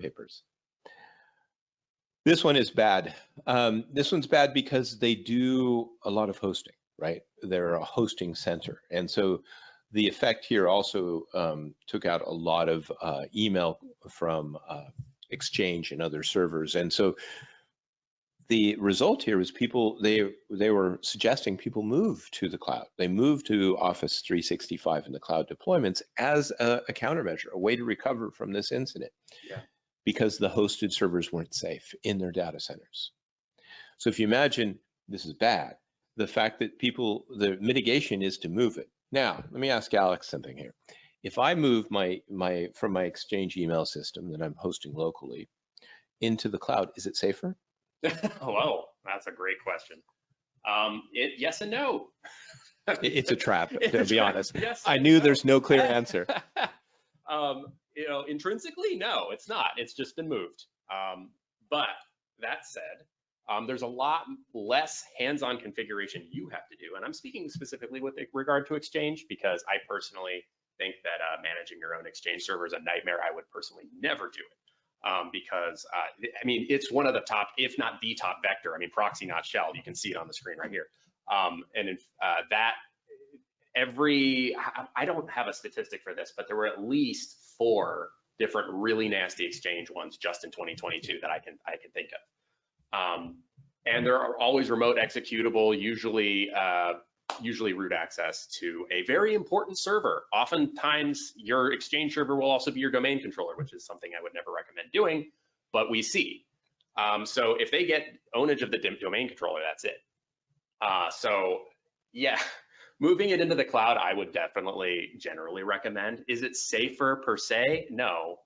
papers. This one is bad. This one's bad because they do a lot of hosting, right? They're a hosting center. And so the effect here also took out a lot of email from Exchange and other servers. And so the result here is people, they were suggesting people move to the cloud. They move to Office 365 and the cloud deployments as a countermeasure, a way to recover from this incident. Yeah. Because the hosted servers weren't safe in their data centers. So if you imagine, this is bad, the fact that people, the mitigation is to move it. Now, let me ask Alex something here. If I move from my Exchange email system that I'm hosting locally into the cloud, is it safer? Whoa, that's a great question. Yes and no. It's a trap, to be honest. Yes, I knew there's no clear answer. You know, intrinsically, no, it's not. It's just been moved. But that said, there's a lot less hands-on configuration you have to do. And I'm speaking specifically with regard to Exchange, because I personally think that managing your own Exchange server is a nightmare. I would personally never do it. Because I mean, it's one of the top, if not the top vector. I mean, proxy, not shell. You can see it on the screen right here. And in, I don't have a statistic for this, but there were at least 4 different really nasty Exchange ones just in 2022 that I can think of. And there are always remote executable, usually root access to a very important server. Oftentimes your Exchange server will also be your domain controller, which is something I would never recommend doing, but we see. So if they get ownage of the domain controller, that's it. So yeah, moving it into the cloud, I would definitely generally recommend. Is it safer per se? No,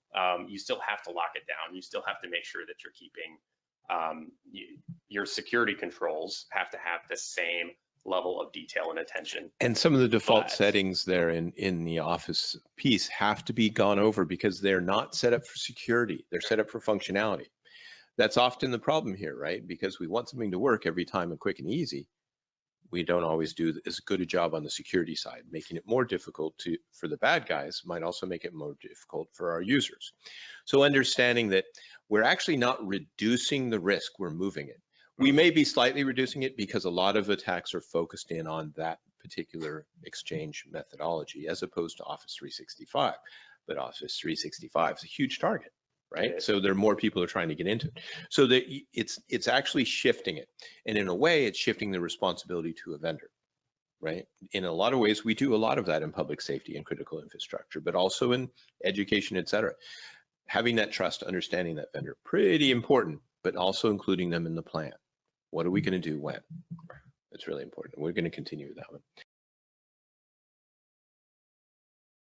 you still have to lock it down. You still have to make sure that you're keeping, your security controls have to have the same level of detail and attention. And some of the default settings there in the Office piece have to be gone over because they're not set up for security. They're set up for functionality. That's often the problem here, right? Because we want something to work every time and quick and easy. We don't always do as good a job on the security side. Making it more difficult for the bad guys might also make it more difficult for our users. So understanding that we're actually not reducing the risk, we're moving it. We may be slightly reducing it because a lot of attacks are focused in on that particular Exchange methodology as opposed to Office 365. But Office 365 is a huge target, right? So there are more people who are trying to get into it. So that it's actually shifting it. And in a way, it's shifting the responsibility to a vendor, right? In a lot of ways, we do a lot of that in public safety and critical infrastructure, but also in education, et cetera. Having that trust, understanding that vendor, pretty important, but also including them in the plan. What are we going to do when? It's really important. We're going to continue with that one.